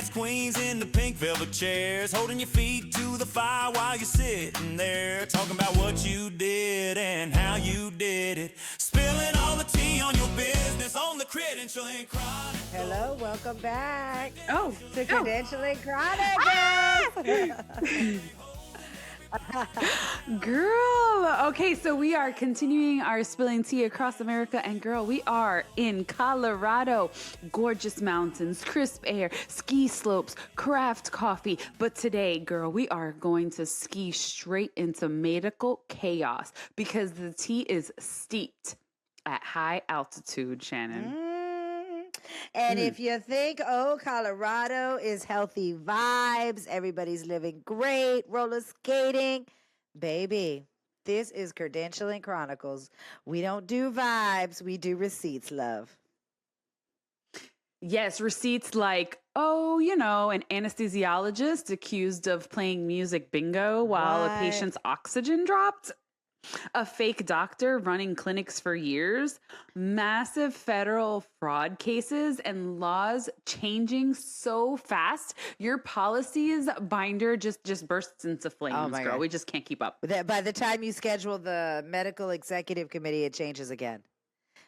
Dance queens in the pink velvet chairs, holding your feet to the fire while you're sitting there, talking about what you did and how you did it. Spilling all the tea on your business on the Credential and Chronicle. Hello, welcome back. To Credential and Chronicles. Girl. Okay, so we are continuing our spilling tea across America, and girl, we are in Colorado. Gorgeous mountains, crisp air, ski slopes, craft coffee. But today, girl, we are going to ski straight into medical chaos because the tea is steeped at high altitude, Shannen. And if you think, oh, Colorado is healthy vibes, everybody's living great, roller skating, baby, this is Credential and Chronicles. We don't do vibes, we do receipts, love. Yes, receipts like, oh, you know, an anesthesiologist accused of playing music bingo while a patient's oxygen dropped. A fake doctor running clinics for years, massive federal fraud cases, and laws changing so fast. Your policies binder just bursts into flames, girl. God. We just can't keep up. By the time you schedule the medical executive committee, it changes again.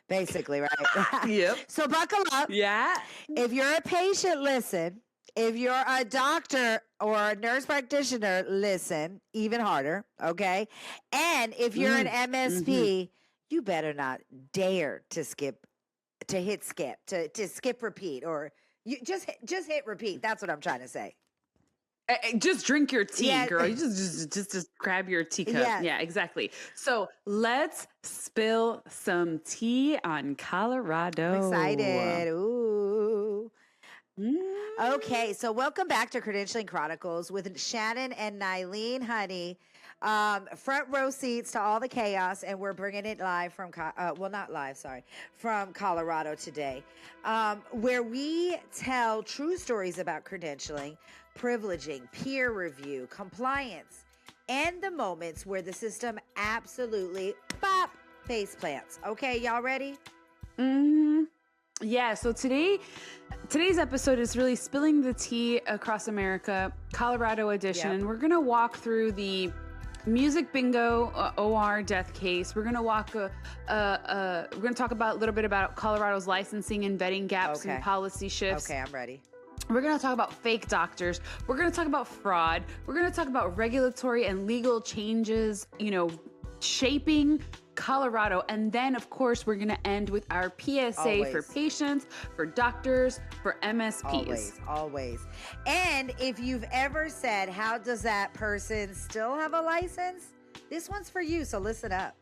Basically, right? Yep. So buckle up. Yeah. If you're a patient, listen. If you're a doctor or a nurse practitioner, listen, even harder, okay? And if you're an MSP, you better not dare to skip repeat, or you just hit repeat. That's what I'm trying to say. Just drink your tea, girl. You just grab your teacup. Yeah, exactly. So let's spill some tea on Colorado. I'm excited. Ooh. Okay, so welcome back to Credentialing Chronicles with Shannen and Nyleen, honey. Front row seats to all the chaos, and we're bringing it live from, from Colorado today, where we tell true stories about credentialing, privileging, peer review, compliance, and the moments where the system absolutely face plants. Okay, y'all ready? Mm-hmm. Yeah, so today's episode is really spilling the tea across America, Colorado edition. And we're going to walk through the music bingo OR death case. We're going to talk about a little bit about Colorado's licensing and vetting gaps and policy shifts. Okay, I'm ready. We're going to talk about fake doctors. We're going to talk about fraud. We're going to talk about regulatory and legal changes, shaping Colorado. And then, of course, we're going to end with our PSA for patients, for doctors, for MSPs. Always. And if you've ever said, how does that person still have a license? This one's for you, so listen up.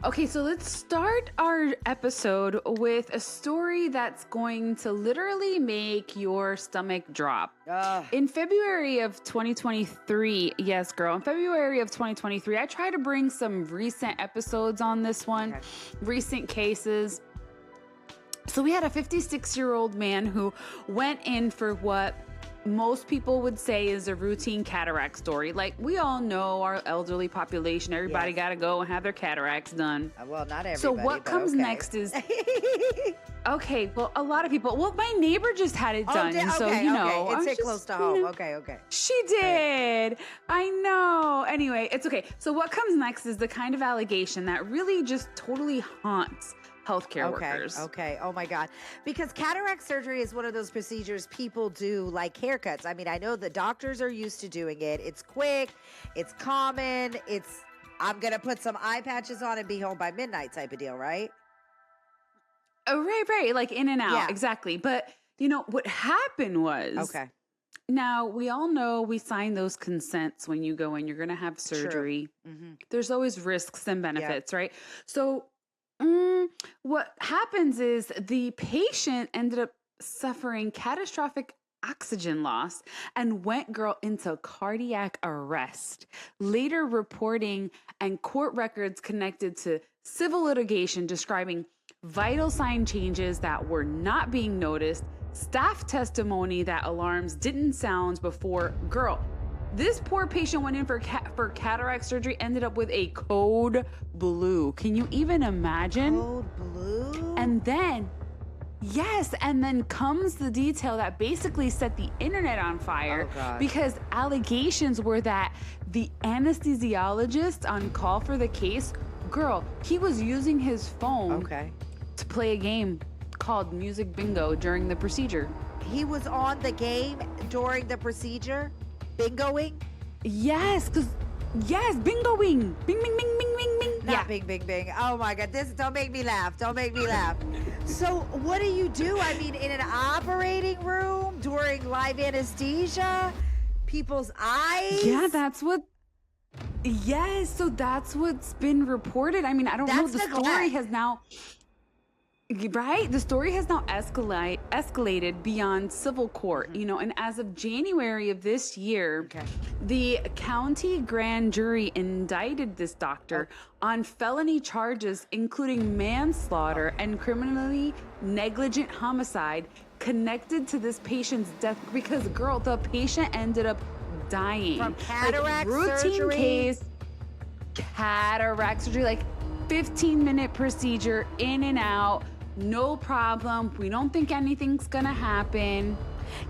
Okay, so let's start our episode with a story that's going to literally make your stomach drop. In February of 2023, yes, girl, in February of 2023, I tried to bring some recent episodes on this one, recent cases. So we had a 56-year-old man who went in for what most people would say is a routine cataract story. Like, we all know our elderly population, everybody got to go and have their cataracts done. Well, not everybody. So what comes next is, well, a lot of people, my neighbor just had it done. It's hit close to home. Okay. She did. I know. Anyway, it's okay. So what comes next is the kind of allegation that really just totally haunts healthcare workers. Okay. Oh my God. Because cataract surgery is one of those procedures people do like haircuts. I mean, I know the doctors are used to doing it. It's quick. It's common. I'm going to put some eye patches on and be home by midnight type of deal, right? Oh, right. Like in and out. Yeah. Exactly. But what happened was, now we all know we sign those consents when you go in, you're going to have surgery. There's always risks and benefits, right? So what happens is the patient ended up suffering catastrophic oxygen loss and went, girl, into cardiac arrest. Later reporting and court records connected to civil litigation describing vital sign changes that were not being noticed, staff testimony that alarms didn't sound before. Girl, this poor patient went in for cataract surgery, ended up with a code blue. Can you even imagine? Code blue? And then, Yes, and then comes the detail that basically set the internet on fire because allegations were that the anesthesiologist on call for the case, girl, he was using his phone to play a game called Music Bingo during the procedure. He was on the game during the procedure? Bingoing? Yes, bingoing. Bing, bing, bing, bing, bing, bing. Not bing, bing, bing. Oh my God, don't make me laugh. Don't make me laugh. So what do you do? I mean, in an operating room during live anesthesia, people's eyes? Yeah, so that's what's been reported. I mean, I don't know. The story has now... Right? The story has now escalated beyond civil court, and as of January of this year, the county grand jury indicted this doctor on felony charges, including manslaughter and criminally negligent homicide connected to this patient's death because, girl, the patient ended up dying. From cataract routine surgery? Case, cataract surgery, 15-minute procedure, in and out. No problem. We don't think anything's gonna happen.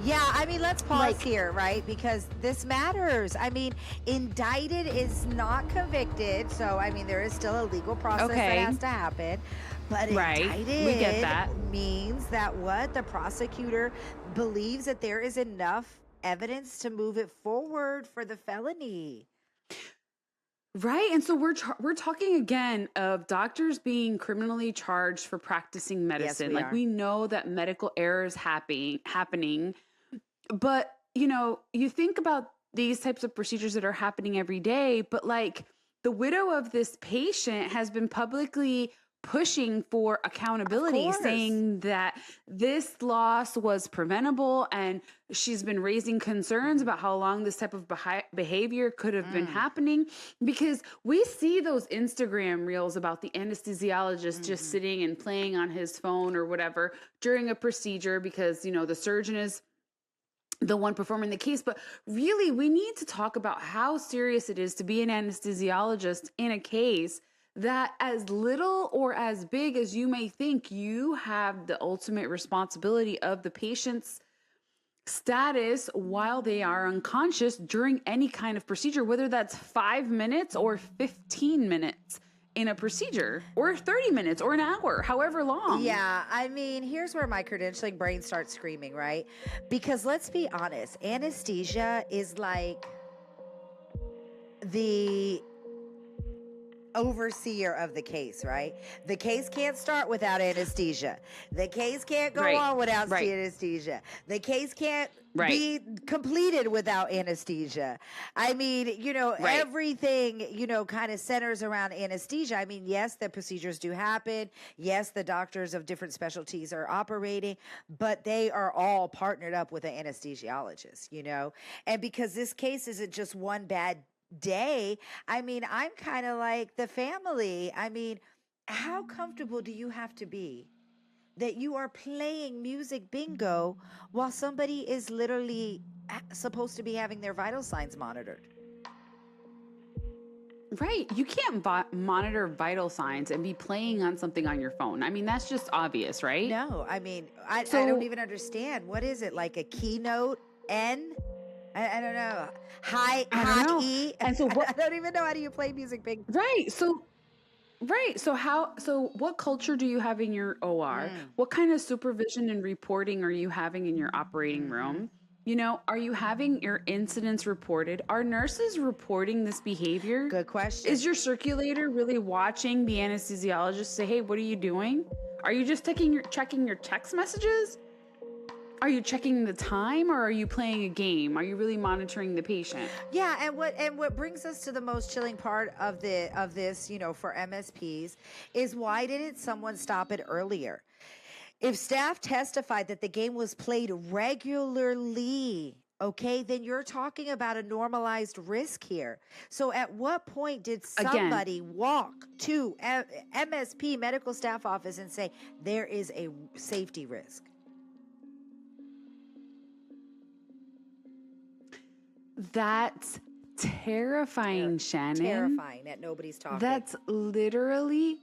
Yeah, I mean, let's pause here, right? Because this matters. I mean, indicted is not convicted. So, I mean, there is still a legal process that has to happen. But indicted we get that. Means that the prosecutor believes that there is enough evidence to move it forward for the felony. Right. And so we're talking again of doctors being criminally charged for practicing medicine. Yes, we know that medical errors happening. But, you think about these types of procedures that are happening every day, but the widow of this patient has been publicly pushing for accountability, saying that this loss was preventable, and she's been raising concerns about how long this type of behavior could have been happening, because we see those Instagram reels about the anesthesiologist just sitting and playing on his phone or whatever during a procedure because, the surgeon is the one performing the case. But really, we need to talk about how serious it is to be an anesthesiologist in a case that, as little or as big as you may think, you have the ultimate responsibility of the patient's status while they are unconscious during any kind of procedure, whether that's 5 minutes or 15 minutes in a procedure, or 30 minutes or an hour, however long. Yeah, I mean, here's where my credentialing brain starts screaming, right? Because let's be honest, anesthesia is like the overseer of the case, right? The case can't start without anesthesia. The case can't go on without anesthesia. The case can't be completed without anesthesia. I mean, everything, kind of centers around anesthesia. I mean, yes, the procedures do happen. Yes, the doctors of different specialties are operating, but they are all partnered up with an anesthesiologist, And because this case isn't just one bad day, I mean, I'm kind of like the family. I mean, how comfortable do you have to be that you are playing music bingo while somebody is literally supposed to be having their vital signs monitored? Right. You can't monitor vital signs and be playing on something on your phone. I mean, that's just obvious, right? No, I mean, I don't even understand. What is it, like a keynote N? I don't know. High E. And so I don't even know how do you play music bingo. Right. So what culture do you have in your OR? What kind of supervision and reporting are you having in your operating room? Are you having your incidents reported? Are nurses reporting this behavior? Good question. Is your circulator really watching the anesthesiologist say, hey, what are you doing? Are you just checking your text messages? Are you checking the time, or are you playing a game? Are you really monitoring the patient? Yeah, and what brings us to the most chilling part of this, for MSPs is, why didn't someone stop it earlier? If staff testified that the game was played regularly, okay, then you're talking about a normalized risk here. So at what point did somebody walk to MSP medical staff office and say there is a safety risk? That's terrifying, Shannen. Terrifying that nobody's talking. That's literally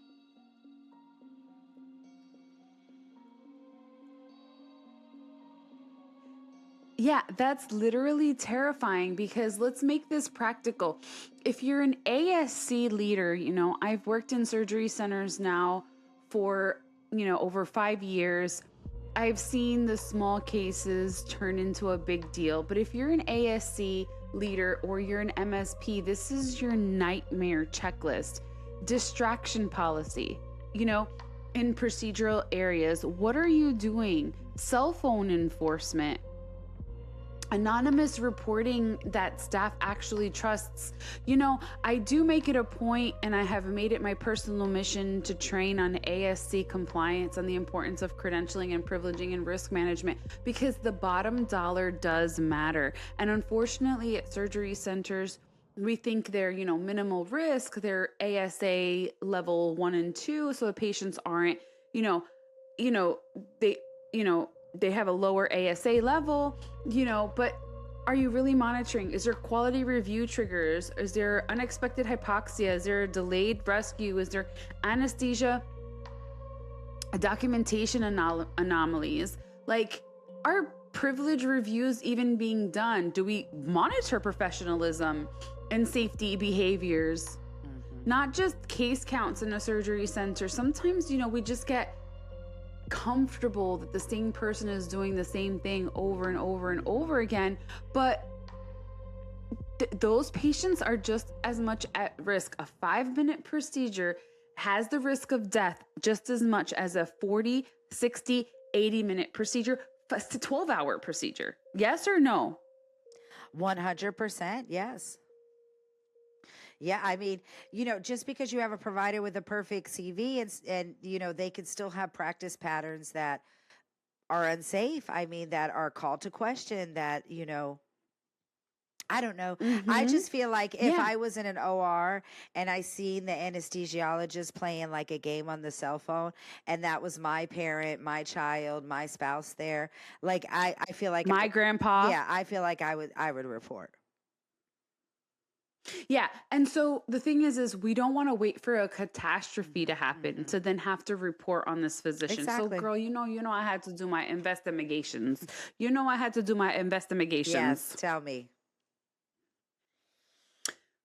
Yeah, that's literally terrifying because let's make this practical. If you're an ASC leader, you know, I've worked in surgery centers now for, you know, over 5 years. I've seen the small cases turn into a big deal. But if you're an ASC leader or you're an MSP, this is your nightmare checklist. Distraction policy, you know, in procedural areas, what are you doing? Cell phone enforcement. Anonymous reporting that staff actually trusts. You know, I do make it a point, and I have made it my personal mission to train on ASC compliance and the importance of credentialing and privileging and risk management, because the bottom dollar does matter. And unfortunately, at surgery centers, we think they're, you know, minimal risk, they're ASA level 1 and 2, so the patients aren't, they have a lower ASA level, you know, but are you really monitoring? Is there quality review triggers? Is there unexpected hypoxia? Is there a delayed rescue? Is there anesthesia documentation anomalies? Like, are privilege reviews even being done? Do we monitor professionalism and safety behaviors? Not just case counts in a surgery center. Sometimes, you know, we just get comfortable that the same person is doing the same thing over and over and over again, but those patients are just as much at risk. A 5-minute procedure has the risk of death just as much as a 40, 60, 80-minute procedure, 12-hour procedure. Yes or no? 100%, yes. Yeah, I mean, you know, just because you have a provider with a perfect CV and you know, they can still have practice patterns that are unsafe. I mean, that are called to question, that, you know, I don't know. I just feel like if I was in an OR and I seen the anesthesiologist playing like a game on the cell phone, and that was my parent, my child, my spouse there, like I feel like my grandpa. Yeah, I feel like I would report. Yeah. And so the thing is we don't want to wait for a catastrophe to happen to then have to report on this physician. Exactly. So girl, you know, I had to do my investigations. I had to do my investigations. Yes, tell me.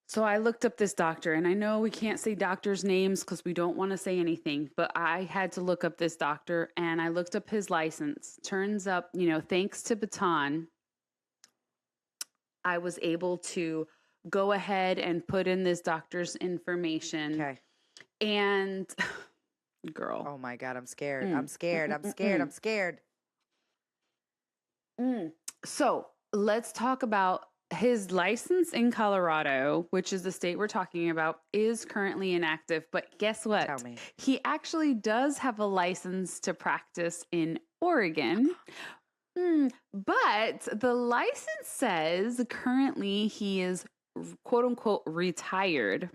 So I looked up this doctor, and I know we can't say doctors' names because we don't want to say anything, but I had to look up this doctor, and I looked up his license. Turns up, you know, thanks to Baton, I was able to go ahead and put in this doctor's information. Okay. And girl. Oh my God, I'm scared. I'm scared. I'm scared. I'm scared. So let's talk about his license in Colorado, which is the state we're talking about, is currently inactive. But guess what? Tell me. He actually does have a license to practice in Oregon. But the license says currently he is quote unquote retired.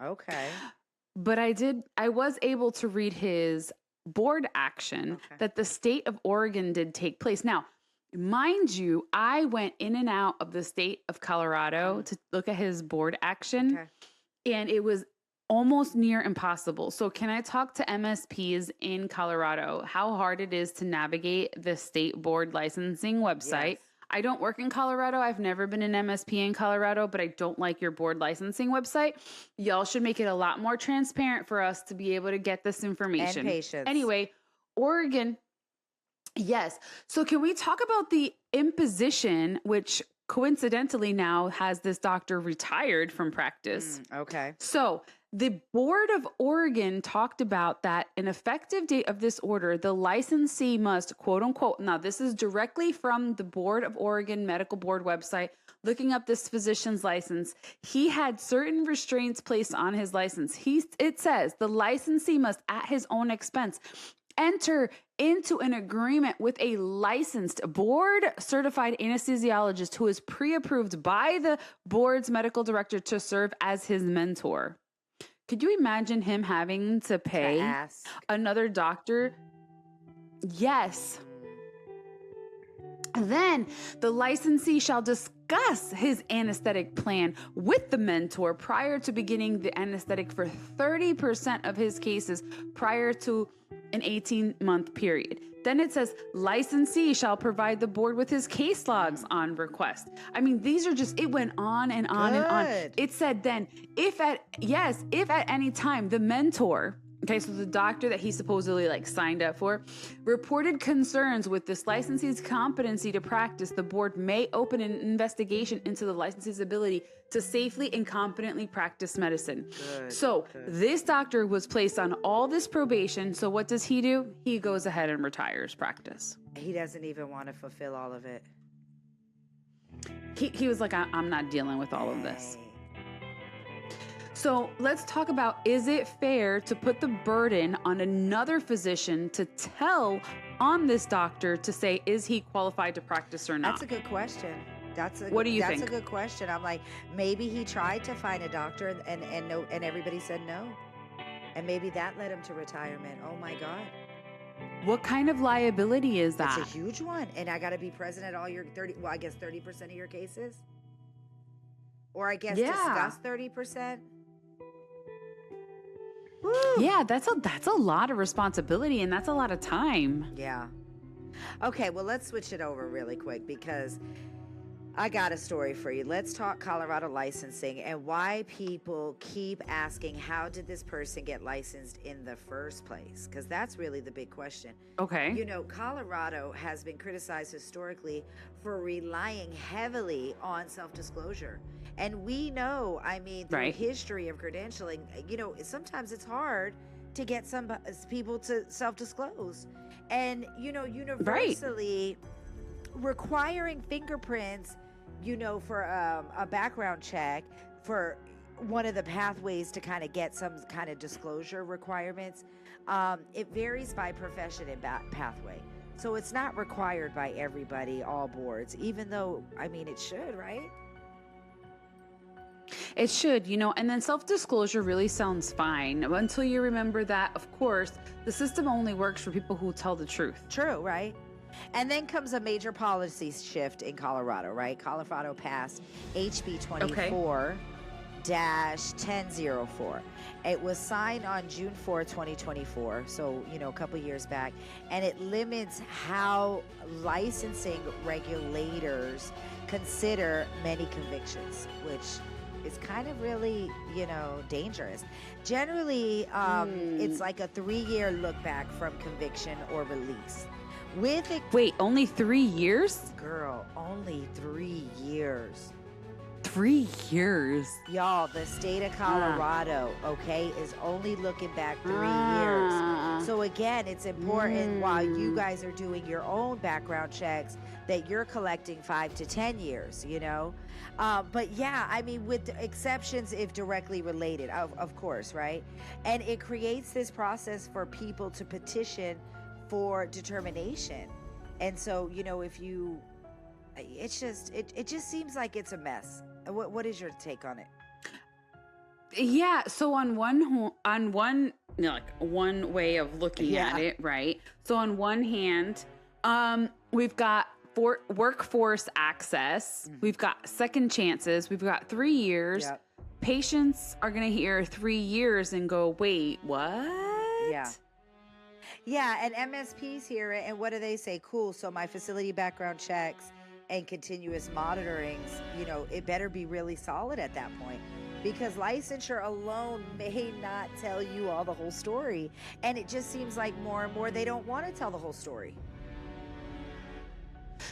Okay. But I was able to read his board action that the state of Oregon did take place. Now, mind you, I went in and out of the state of Colorado to look at his board action, and it was almost near impossible. So can I talk to MSPs in Colorado how hard it is to navigate the state board licensing website? Yes. I don't work in Colorado. I've never been an MSP in Colorado, but I don't like your board licensing website. Y'all should make it a lot more transparent for us to be able to get this information. And patience. Anyway, Oregon. Yes. So can we talk about the imposition, which coincidentally now has this doctor retired from practice? Okay. So the Board of Oregon talked about that an effective date of this order, the licensee must, quote unquote, now this is directly from the Board of Oregon Medical Board website, looking up this physician's license. He had certain restraints placed on his license. It says the licensee must, at his own expense, enter into an agreement with a licensed board certified anesthesiologist who is pre-approved by the board's medical director to serve as his mentor. Could you imagine him having to pay another doctor? Yes. Then the licensee shall discuss his anesthetic plan with the mentor prior to beginning the anesthetic for 30% of his cases prior to an 18-month period. Then it says, licensee shall provide the board with his case logs on request. I mean, these are just, it went on and on and on. It said then, if at any time the mentor, okay, so the doctor that he supposedly like signed up for, reported concerns with this licensee's competency to practice, the board may open an investigation into the licensee's ability to safely and competently practice medicine. This doctor was placed on all this probation. So what does he do? He goes ahead and retires practice. He doesn't even want to fulfill all of it. He was like, I'm not dealing with all of this. So let's talk about, is it fair to put the burden on another physician to tell on this doctor to say, is he qualified to practice or not? That's a good question. What do you think? That's a good question. I'm like, maybe he tried to find a doctor and everybody said no. And maybe that led him to retirement. Oh my God. What kind of liability is that? It's a huge one. And I got to be present at all your 30% of your cases? Or I guess discuss 30%? Woo. Yeah, that's a lot of responsibility and that's a lot of time. Yeah. Okay, well, let's switch it over really quick because I got a story for you. Let's talk Colorado licensing and why people keep asking, how did this person get licensed in the first place? Because that's really the big question. Okay. You know, Colorado has been criticized historically for relying heavily on self-disclosure. And we know, I mean, through history of credentialing, you know, sometimes it's hard to get some people to self-disclose. And, you know, universally requiring fingerprints, you know, for a background check for one of the pathways to kind of get some kind of disclosure requirements, it varies by profession and pathway. So it's not required by everybody, all boards, even though, I mean, it should, right? It should, you know, and then self-disclosure really sounds fine until you remember that, of course, the system only works for people who tell the truth. True, right? And then comes a major policy shift in Colorado, right? Colorado passed HB 24-1004. It was signed on June 4, 2024, so, you know, a couple years back, and it limits how licensing regulators consider many convictions, which is kind of really, you know, dangerous. Generally, it's like a 3-year look back from conviction or release. Wait, only 3 years? Girl, only 3 years. 3 years. Y'all, the state of Colorado, okay, is only looking back 3 years. So again, it's important while you guys are doing your own background checks that you're collecting 5 to 10 years, you know? But yeah, I mean, with the exceptions if directly related, of course, right? And it creates this process for people to petition for determination. And so, you know, if you, it just seems like it's a mess. What is your take on it? Yeah, so on one you know, like one way of looking at it, right? So on one hand, we've got workforce access, we've got second chances, we've got 3 years. Yep. Patients are going to hear 3 years and go, wait, what? Yeah, and MSPs hear it, and what do they say? Cool, so my facility background checks and continuous monitorings, you know, it better be really solid at that point, because licensure alone may not tell you all the whole story. And it just seems like more and more they don't want to tell the whole story.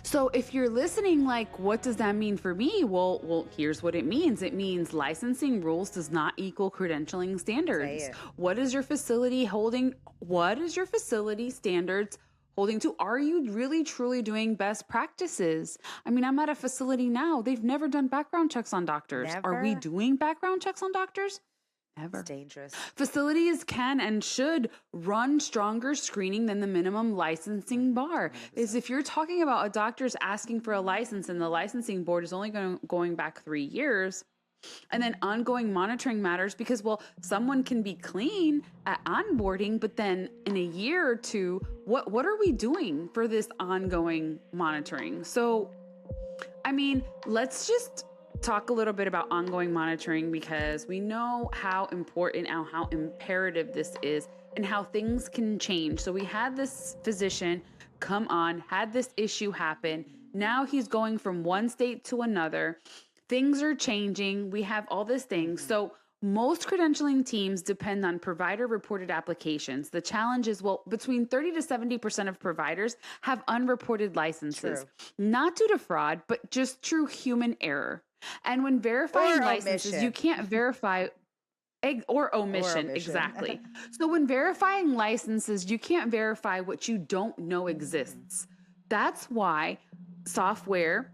So if you're listening, like, what does that mean for me? Well, here's what it means. It means licensing rules does not equal credentialing standards. What is your facility holding? What is your facility standards holding to? Are you really truly doing best practices? I mean, I'm at a facility now. They've never done background checks on doctors. Never. Are we doing background checks on doctors? Never. It's dangerous. Facilities can and should run stronger screening than the minimum licensing bar. 100%. Is if you're talking about a doctor's asking for a license and the licensing board is only going back 3 years, and then ongoing monitoring matters because, well, someone can be clean at onboarding, but then in a year or two, what are we doing for this ongoing monitoring? So, I mean, let's just talk a little bit about ongoing monitoring, because we know how important and how imperative this is and how things can change. So we had this physician come on, had this issue happen. Now he's going from one state to another. Things are changing. We have all these things. So most credentialing teams depend on provider reported applications. The challenge is, well, between 30 to 70% of providers have unreported licenses, not due to fraud, but just true human error. And when verifying licenses, you can't verify or omission. Exactly. So when verifying licenses, you can't verify what you don't know exists. That's why software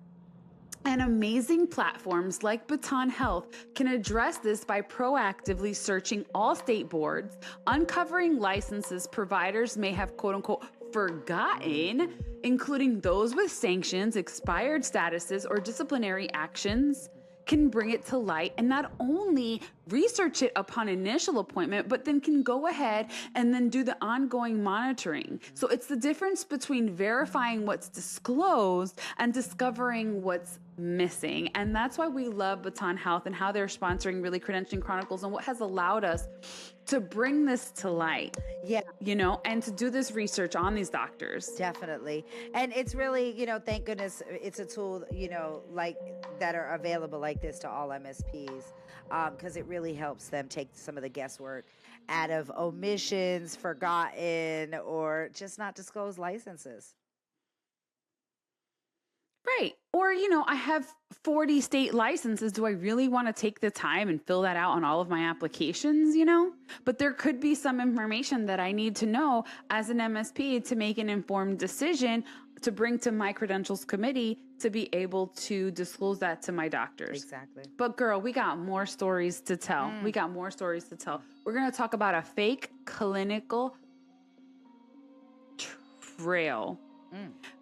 and amazing platforms like Baton Health can address this by proactively searching all state boards, uncovering licenses providers may have quote unquote forgotten, including those with sanctions, expired statuses, or disciplinary actions, can bring it to light and not only research it upon initial appointment, but then can go ahead and then do the ongoing monitoring. So it's the difference between verifying what's disclosed and discovering what's missing. And that's why we love Baton Health and how they're sponsoring Really Credentialing Chronicles and what has allowed us to bring this to light. Yeah. And to do this research on these doctors. Definitely. And it's really, thank goodness it's a tool, like that are available like this to all MSPs, because it really helps them take some of the guesswork out of omissions, forgotten, or just not disclosed licenses. Right. Or, I have 40 state licenses. Do I really want to take the time and fill that out on all of my applications, But there could be some information that I need to know as an MSP to make an informed decision to bring to my credentials committee to be able to disclose that to my doctors. Exactly. But girl, we got more stories to tell. We got more stories to tell. We're going to talk about a fake clinical trail.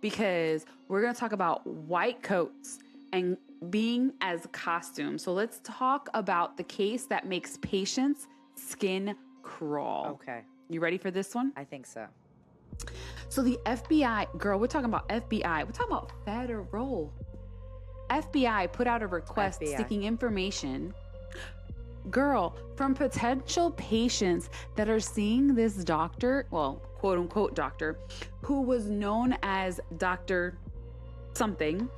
Because we're going to talk about white coats and being as costumes. So let's talk about the case that makes patients' skin crawl. Okay. You ready for this one? I think so. So the FBI, girl, we're talking about FBI. We're talking about federal. FBI put out a request seeking information, girl, from potential patients that are seeing this doctor, well, quote unquote doctor, who was known as Dr. something,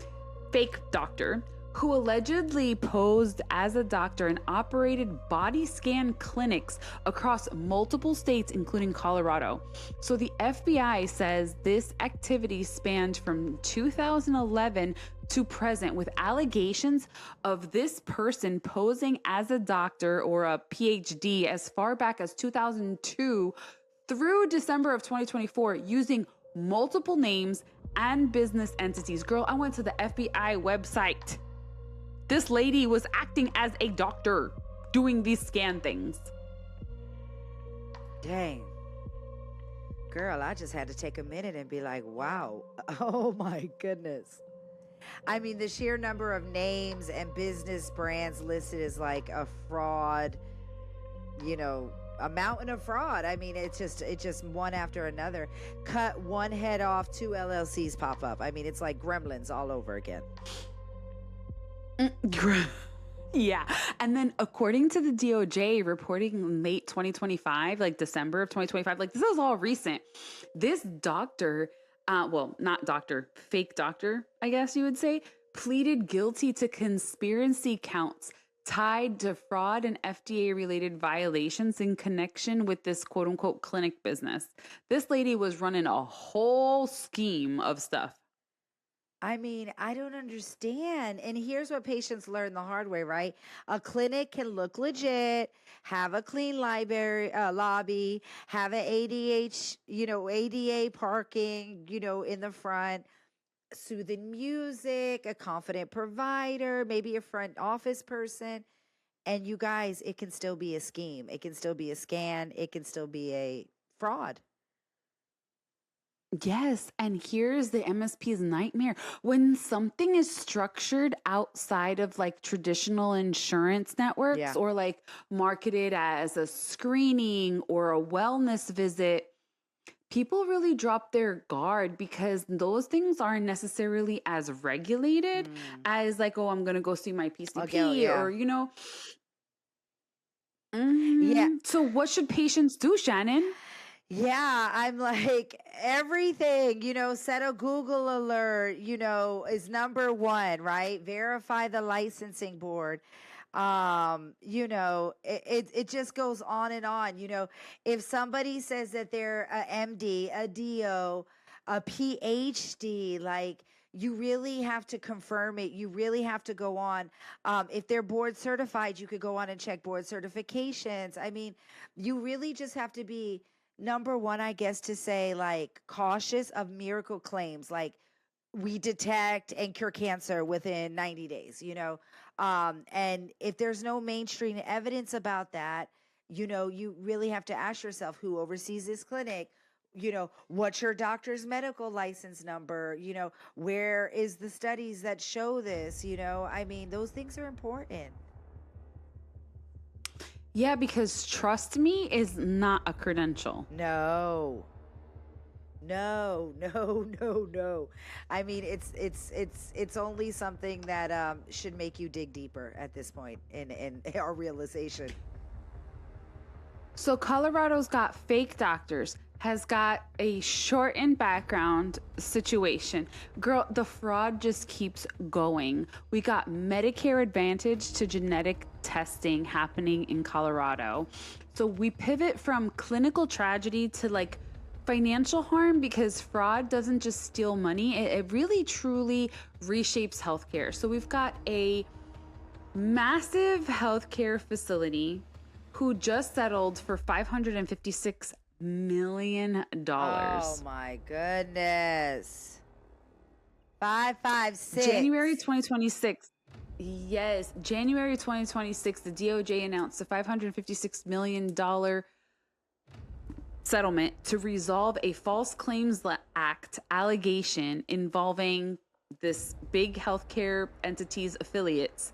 fake doctor, who allegedly posed as a doctor and operated body scan clinics across multiple states, including Colorado. So the FBI says this activity spanned from 2011 to present, with allegations of this person posing as a doctor or a PhD as far back as 2002 through December of 2024, using multiple names and business entities. Girl, I went to the FBI website. This lady was acting as a doctor doing these scan things. Dang. Girl, I just had to take a minute and be like, wow. Oh my goodness. I mean, the sheer number of names and business brands listed is like a fraud, a mountain of fraud. I mean, it's just one after another. Cut one head off, 2 LLCs pop up. I mean, it's like Gremlins all over again. Yeah. And then according to the DOJ reporting in late 2025, like December of 2025, like this is all recent. This doctor, not doctor, fake doctor, I guess you would say, pleaded guilty to conspiracy counts tied to fraud and FDA-related violations in connection with this quote-unquote clinic business. This lady was running a whole scheme of stuff. I mean, I don't understand. And here's what patients learn the hard way, right? A clinic can look legit, have a clean lobby, have an ADA parking, in the front, soothing music, a confident provider, maybe a front office person. And you guys, it can still be a scheme. It can still be a scan. It can still be a fraud. Yes. And here's the MSP's nightmare. When something is structured outside of like traditional insurance networks or like marketed as a screening or a wellness visit, people really drop their guard because those things aren't necessarily as regulated as like, oh, I'm going to go see my PCP or, Yeah. So what should patients do, Shannen? Yeah, I'm like everything, set a Google alert, is number one, right? Verify the licensing board. It just goes on and on. If somebody says that they're a MD, a DO, a PhD, like you really have to confirm it. You really have to go on. If they're board certified, you could go on and check board certifications. I mean, you really just have to be number one, I guess, to say like cautious of miracle claims, like we detect and cure cancer within 90 days, and if there's no mainstream evidence about that, you really have to ask yourself who oversees this clinic. What's your doctor's medical license number? Where is the studies that show this? I mean, those things are important. Yeah, because trust me is not a credential. No. No. I mean, it's only something that should make you dig deeper at this point in our realization. So Colorado's got fake doctors, has got a shortened background situation. Girl, the fraud just keeps going. We got Medicare Advantage to genetic testing happening in Colorado. So we pivot from clinical tragedy to like financial harm, because fraud doesn't just steal money, it really truly reshapes healthcare. So we've got a massive healthcare facility who just settled for $556 million. Oh my goodness. 556. January 2026. Yes, January 2026, the DOJ announced a $556 million settlement to resolve a False Claims Act allegation involving this big healthcare entity's affiliates,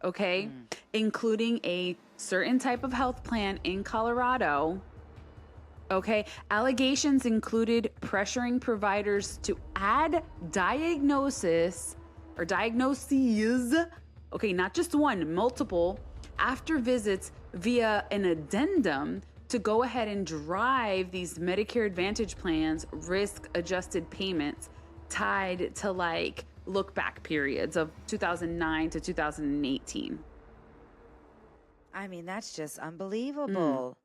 okay? Including a certain type of health plan in Colorado, okay? Allegations included pressuring providers to add diagnoses, okay, not just one, multiple, after visits via an addendum to go ahead and drive these Medicare Advantage plans risk-adjusted payments tied to like look back periods of 2009 to 2018. I mean, that's just unbelievable.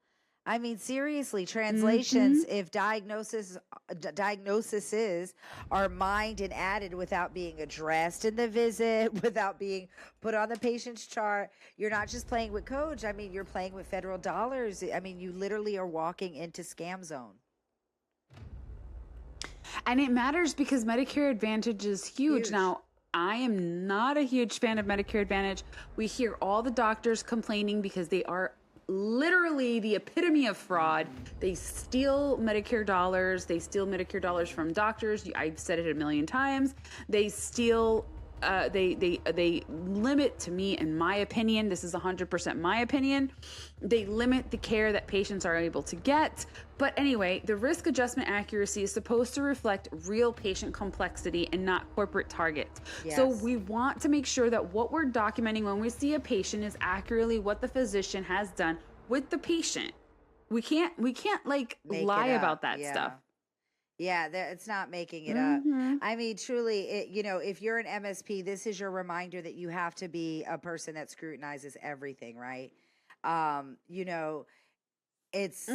I mean, seriously, translations, if diagnoses are mined and added without being addressed in the visit, without being put on the patient's chart, you're not just playing with codes. I mean, you're playing with federal dollars. I mean, you literally are walking into scam zone. And it matters because Medicare Advantage is huge. Now, I am not a huge fan of Medicare Advantage. We hear all the doctors complaining because they are literally the epitome of fraud. They steal Medicare dollars. They steal Medicare dollars from doctors. I've said it a million times. They steal, they limit, to me, in my opinion, this is 100% my opinion, they limit the care that patients are able to get. But anyway, the risk adjustment accuracy is supposed to reflect real patient complexity and not corporate targets. Yes. So we want to make sure that what we're documenting when we see a patient is accurately what the physician has done with the patient. We can't like lie about that stuff. Yeah, it's not making it up. I mean, truly, if you're an MSP, this is your reminder that you have to be a person that scrutinizes everything, right? It's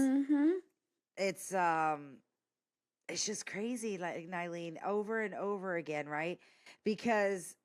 just crazy, like Nyleen, over and over again, right? Because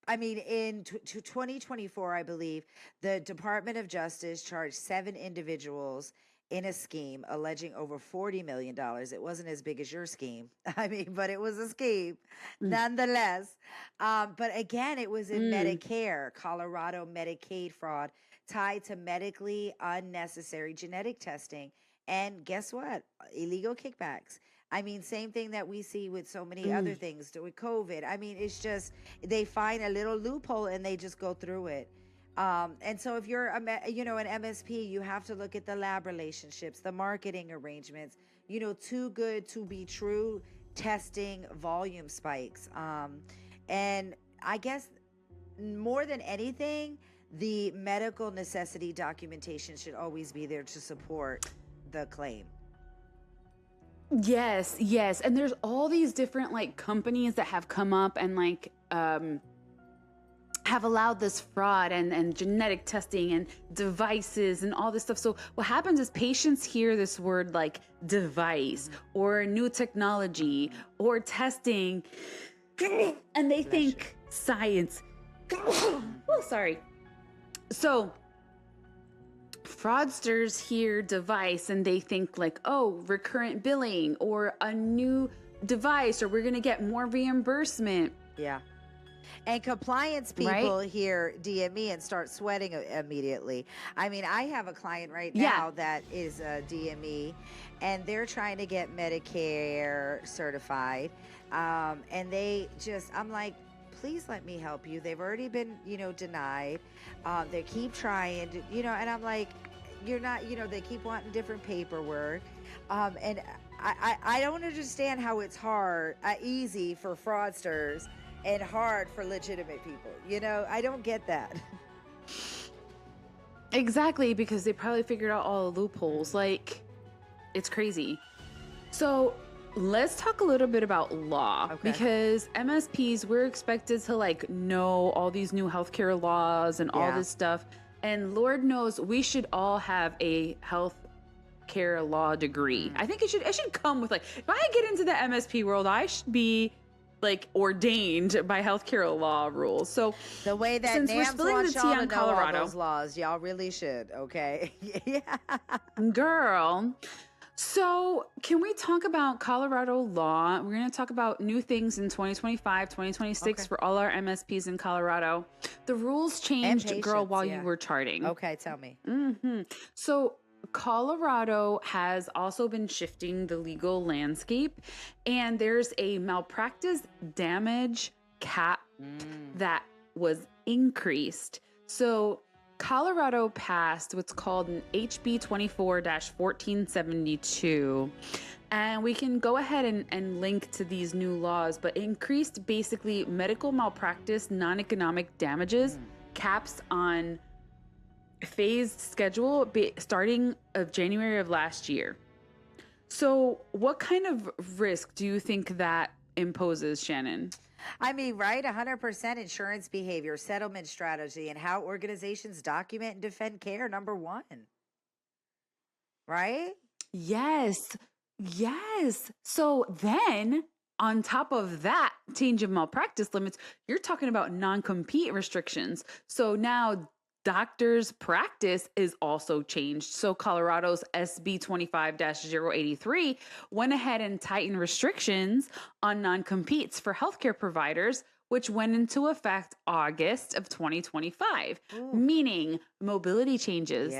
I mean, in 2024, I believe the Department of Justice charged 7 individuals in a scheme alleging over $40 million. It wasn't as big as your scheme. I mean, but it was a scheme nonetheless. But again, it was in Medicare, Colorado Medicaid fraud tied to medically unnecessary genetic testing. And guess what? Illegal kickbacks. I mean, same thing that we see with so many other things with COVID. I mean, it's just, they find a little loophole and they just go through it. And so if you're, an MSP, you have to look at the lab relationships, the marketing arrangements, too good to be true testing volume spikes. And I guess more than anything, the medical necessity documentation should always be there to support the claim. Yes. And there's all these different like companies that have come up and like have allowed this fraud and genetic testing and devices and all this stuff. So what happens is patients hear this word like device or new technology or testing and they think science. Oh, sorry. So fraudsters hear device and they think like, oh, recurrent billing or a new device, or we're going to get more reimbursement. Yeah. And compliance people hear DME and start sweating immediately. I mean, I have a client right now that is a DME, and they're trying to get Medicare certified. And they just, I'm like, please let me help you. They've already been, denied. They keep trying to, and I'm like, you're not, they keep wanting different paperwork. And I don't understand how it's easy for fraudsters and hard for legitimate people. I don't get that. Exactly, because they probably figured out all the loopholes. Like, it's crazy. So let's talk a little bit about law, because MSPs, we're expected to like know all these new healthcare laws and all this stuff. And Lord knows we should all have a healthcare law degree. I think it should come with like, if I get into the MSP world, I should be like ordained by healthcare law rules. So the way that since we're spilling the tea on Colorado, all those laws, y'all really should. Okay. Yeah. Girl. So can we talk about Colorado law? We're going to talk about new things in 2025, 2026 for all our MSPs in Colorado. The rules changed, patients, girl, while you were charting. Okay, tell me. So Colorado has also been shifting the legal landscape, and there's a malpractice damage cap that was increased. So Colorado passed what's called an HB 24-1472, and we can go ahead and link to these new laws, but increased basically medical malpractice, non-economic damages, caps on phased schedule starting of January of last year. So what kind of risk do you think that imposes, Shannen? I mean, right? 100% insurance behavior, settlement strategy, and how organizations document and defend care, number one. Right? Yes. So then on top of that change of malpractice limits, you're talking about non-compete restrictions. So now doctors' practice is also changed. So Colorado's SB 25-083 went ahead and tightened restrictions on non-competes for healthcare providers, which went into effect August of 2025, meaning mobility changes,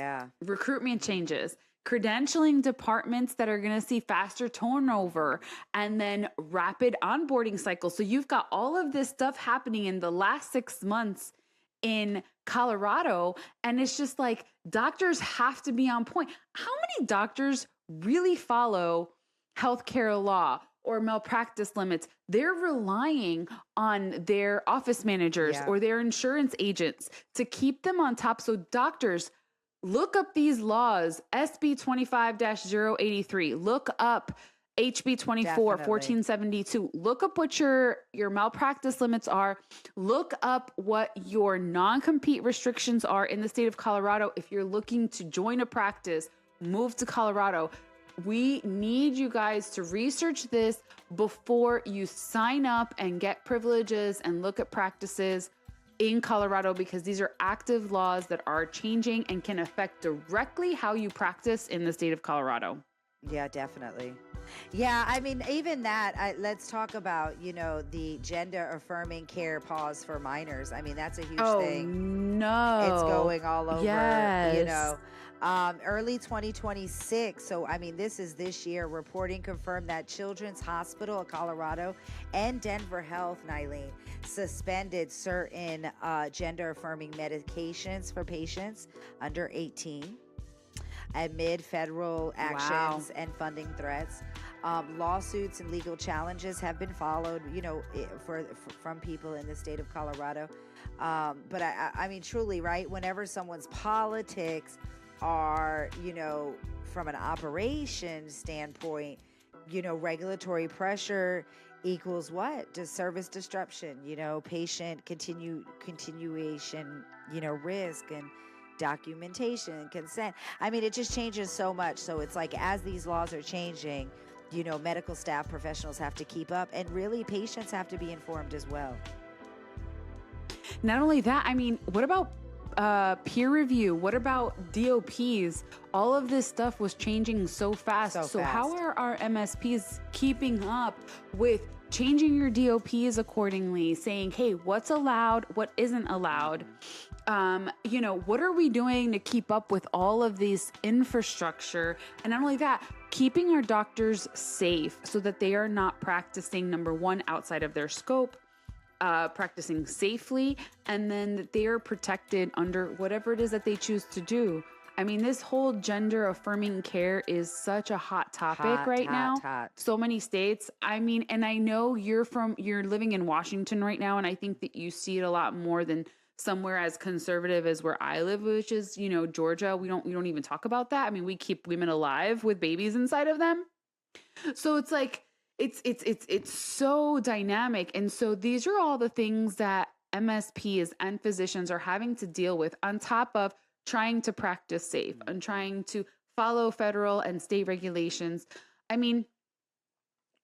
recruitment changes, credentialing departments that are going to see faster turnover, and then rapid onboarding cycles. So you've got all of this stuff happening in the last 6 months in Colorado, and it's just like doctors have to be on point. How many doctors really follow healthcare law or malpractice limits? They're relying on their office managers or their insurance agents to keep them on top. So doctors, look up these laws, SB 25-083, look up HB 24-1472. Look up what your malpractice limits are. Look up what your non-compete restrictions are in the state of Colorado. If you're looking to join a practice, move to Colorado. We need you guys to research this before you sign up and get privileges and look at practices in Colorado, because these are active laws that are changing and can affect directly how you practice in the state of Colorado. Yeah, definitely. Yeah, I mean, even that, let's talk about, the gender affirming care pause for minors. I mean, that's a huge thing. No. It's going all over, Yes. Early 2026. So, I mean, this year, reporting confirmed that Children's Hospital of Colorado and Denver Health, Nyleen, suspended certain gender affirming medications for patients under 18. Amid federal actions and funding threats. Lawsuits and legal challenges have been followed, from people in the state of Colorado. But I mean, truly, right? Whenever someone's politics are, from an operation standpoint, regulatory pressure equals what? Service disruption, patient continuation, risk and documentation and consent. I mean, it just changes so much. So it's like, as these laws are changing, medical staff professionals have to keep up, and really patients have to be informed as well. Not only that, I mean, what about peer review? What about DOPs? All of this stuff was changing so fast. So how are our MSPs keeping up with changing your DOPs accordingly, saying, hey, what's allowed, what isn't allowed? What are we doing to keep up with all of this infrastructure? And not only that, keeping our doctors safe so that they are not practicing, number one, outside of their scope, practicing safely, and then that they are protected under whatever it is that they choose to do. I mean, this whole gender affirming care is such a hot topic right now. So many states. I mean, and I know you're living in Washington right now, and I think that you see it a lot more than somewhere as conservative as where I live, which is, Georgia. We don't even talk about that. I mean, we keep women alive with babies inside of them. So it's like, it's so dynamic. And so these are all the things that MSPs and physicians are having to deal with, on top of trying to practice safe and trying to follow federal and state regulations. I mean,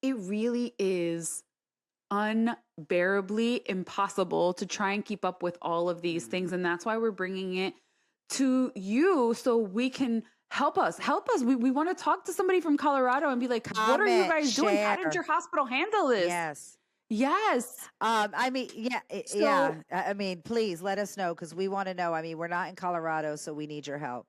it really is unbearably impossible to try and keep up with all of these things. And that's why we're bringing it to you, so we can help us. We want to talk to somebody from Colorado and be like, what are you guys doing? How did your hospital handle this? Yes. I mean, yeah. I mean, please let us know, because we want to know. I mean, we're not in Colorado, so we need your help.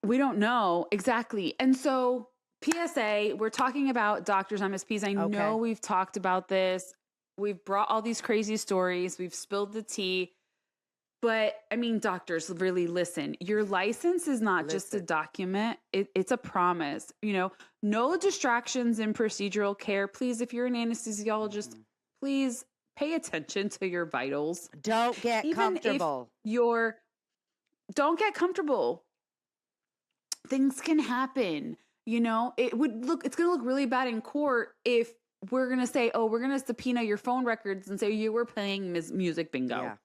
We don't know exactly. And so PSA, we're talking about doctors, MSPs. I know we've talked about this. We've brought all these crazy stories. We've spilled the tea. But I mean, doctors, really listen. Your license is not just a document. It's a promise. No distractions in procedural care. Please, if you're an anesthesiologist, please pay attention to your vitals. Don't get comfortable. Don't get comfortable. Things can happen. It's going to look really bad in court if we're going to say, we're going to subpoena your phone records and say you were playing music bingo. Yeah.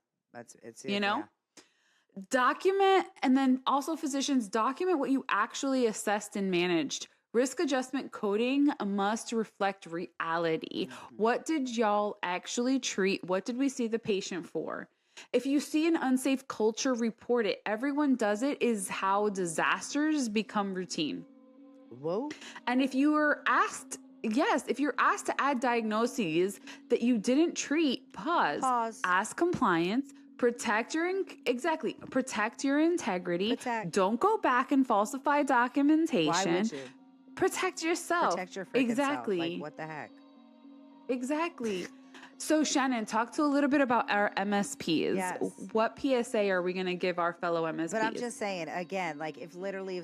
Document, and then also physicians, document what you actually assessed and managed. Risk adjustment coding must reflect reality. What did y'all actually treat? What did we see the patient for? If you see an unsafe culture, report it. Everyone does it, is how disasters become routine. Whoa. And if you're asked to add diagnoses that you didn't treat, pause. Ask compliance. Protect your integrity. Don't go back and falsify documentation. Why would you? Protect yourself. Protect your freaking self. Like, what the heck? Exactly. So Shannen, talk to a little bit about our MSPs. Yes. What PSA are we going to give our fellow MSPs? But I'm just saying, again, like, if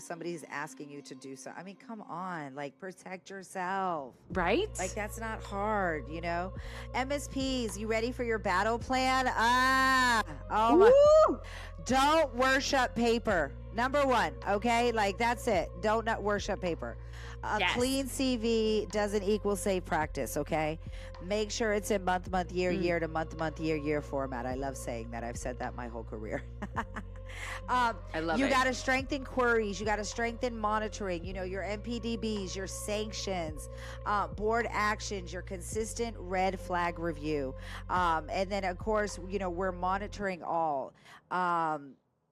somebody's asking you to do so, I mean, come on, like, protect yourself. Right? Like, that's not hard, MSPs, you ready for your battle plan? Oh my. Don't worship paper. Number one, okay? Like, that's it. Don't not worship paper. A clean CV doesn't equal safe practice, okay? Make sure it's in month, year to month, year format. I love saying that. I've said that my whole career. I love it. You got to strengthen queries. You got to strengthen monitoring, your MPDBs, your sanctions, board actions, your consistent red flag review. And then, of course, we're monitoring all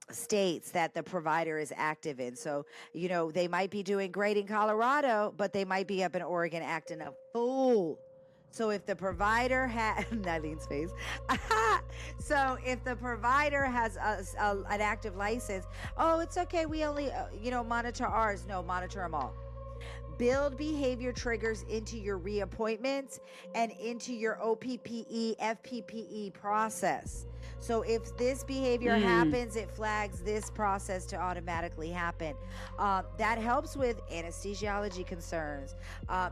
states that the provider is active in. So, they might be doing great in Colorado, but they might be up in Oregon acting a fool. So if the provider has Nyleen's face. So if the provider has an active license, it's okay. We only, monitor ours. No, monitor them all. build behavior triggers into your reappointments and into your OPPE, FPPE process. So if this behavior happens, it flags this process to automatically happen. That helps with anesthesiology concerns,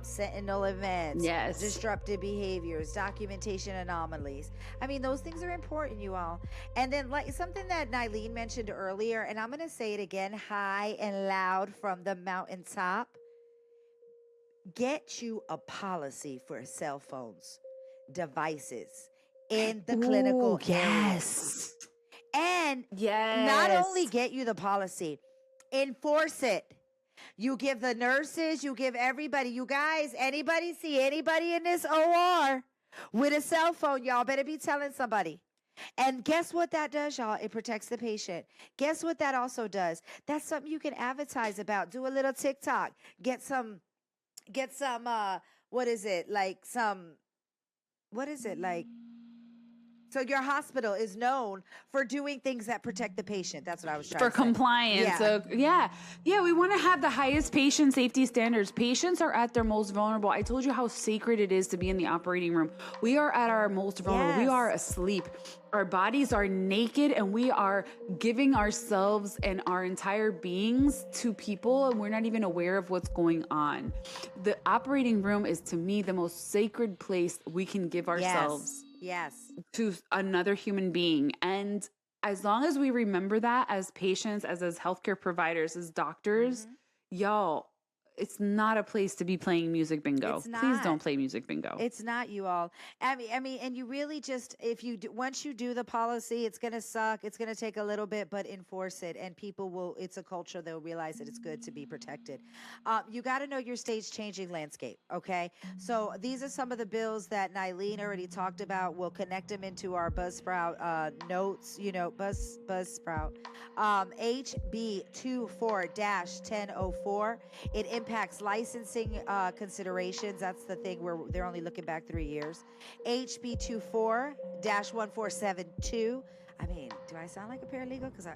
sentinel events, disruptive behaviors, documentation anomalies. I mean, those things are important, you all. And then like something that Nyleen mentioned earlier, and I'm going to say it again, high and loud from the mountaintop. Get you a policy for cell phones, devices in the clinical areas. And not only get you the policy, enforce it. You give the nurses, you give everybody. You guys, anybody see anybody in this OR with a cell phone, y'all better be telling somebody. And guess what that does, y'all? It protects the patient. Guess what that also does? That's something you can advertise about. Do a little TikTok. Get some so your hospital is known for doing things that protect the patient. That's what I was trying to say. For compliance. Yeah. So we want to have the highest patient safety standards. Patients are at their most vulnerable. I told you how sacred it is to be in the operating room. We are at our most vulnerable. We are asleep. Our bodies are naked and we are giving ourselves and our entire beings to people and we're not even aware of what's going on. The operating room is, to me, the most sacred place we can give ourselves. To another human being. And as long as we remember that as patients, as healthcare providers, as doctors, y'all, it's not a place to be playing music bingo. Please don't play music bingo. It's not, you all. I mean, and you really just, once you do the policy, it's going to suck. It's going to take a little bit, but enforce it. And people will, it's a culture. They'll realize that it's good to be protected. You got to know your state's changing landscape. Okay. So these are some of the bills that Nyleen already talked about. We'll connect them into our Buzzsprout notes, Buzzsprout. HB 24-1004. It impacts licensing considerations. That's the thing where they're only looking back 3 years. HB 24-1472. I mean, do I sound like a paralegal? Because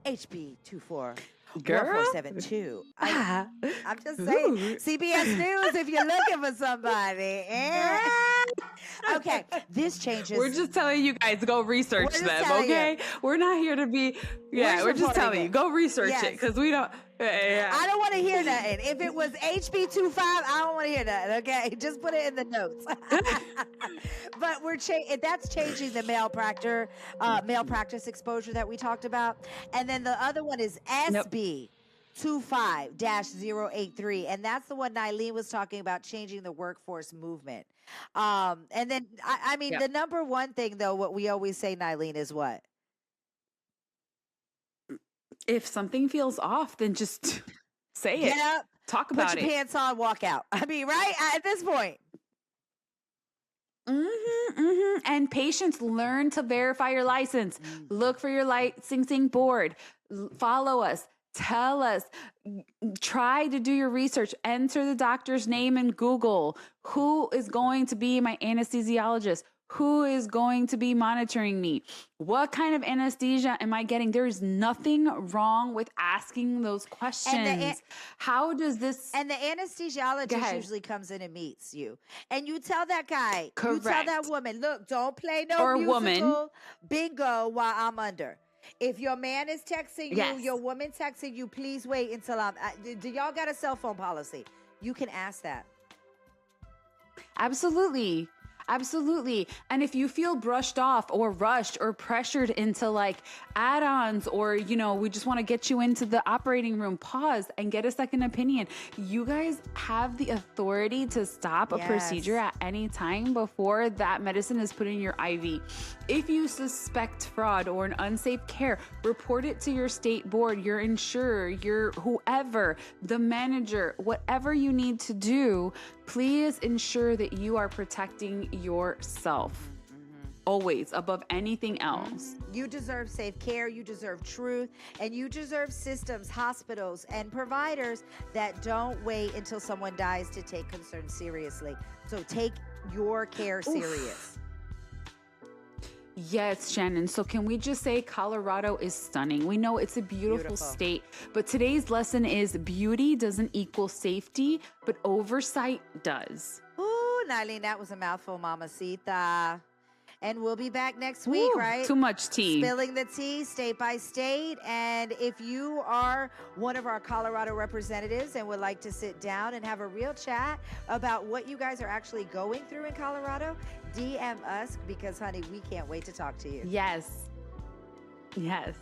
HB 1472. I'm just saying. CBS News, if you're looking for somebody. Okay, this changes. We're just telling you guys to go research them, okay? We're not here to be, we're just telling you, go research it because we don't. I don't want to hear nothing. If it was HB 25, I don't want to hear nothing, okay? Just put it in the notes. But that's changing the malpractice exposure that we talked about. And then the other one is SB 25-083. And that's the one Nyleen was talking about, changing the workforce movement. And then, the number one thing, though, what we always say, Nyleen, is what? If something feels off, then just say it. Get up, talk about it. Put your pants on, walk out. I mean, right? At this point. And patients, learn to verify your license. Look for your licensing board. Follow us. Tell us. Try to do your research. Enter the doctor's name in Google. Who is going to be my anesthesiologist? Who is going to be monitoring me? What kind of anesthesia am I getting? There's nothing wrong with asking those questions. How does this... And the anesthesiologist usually comes in and meets you. And you tell that guy, you tell that woman, look, don't play no musical bingo while I'm under. If your man is texting you, your woman texting you, please wait until I'm... do y'all got a cell phone policy? You can ask that. Absolutely. And if you feel brushed off or rushed or pressured into like add-ons or, we just want to get you into the operating room, pause and get a second opinion. You guys have the authority to stop a procedure at any time before that medicine is put in your IV. If you suspect fraud or an unsafe care, report it to your state board, your insurer, your whoever, the manager, whatever you need to do. Please ensure that you are protecting yourself always above anything else. You deserve safe care, you deserve truth, and you deserve systems, hospitals, and providers that don't wait until someone dies to take concerns seriously. So take your care serious. Yes, Shannon. So can we just say Colorado is stunning? We know it's a beautiful state, but today's lesson is beauty doesn't equal safety, but oversight does. Ooh, Nyleen, that was a mouthful, mamacita. And we'll be back next week, right? Too much tea. Spilling the tea state by state. And if you are one of our Colorado representatives and would like to sit down and have a real chat about what you guys are actually going through in Colorado, DM us because, honey, we can't wait to talk to you. Yes. Yes.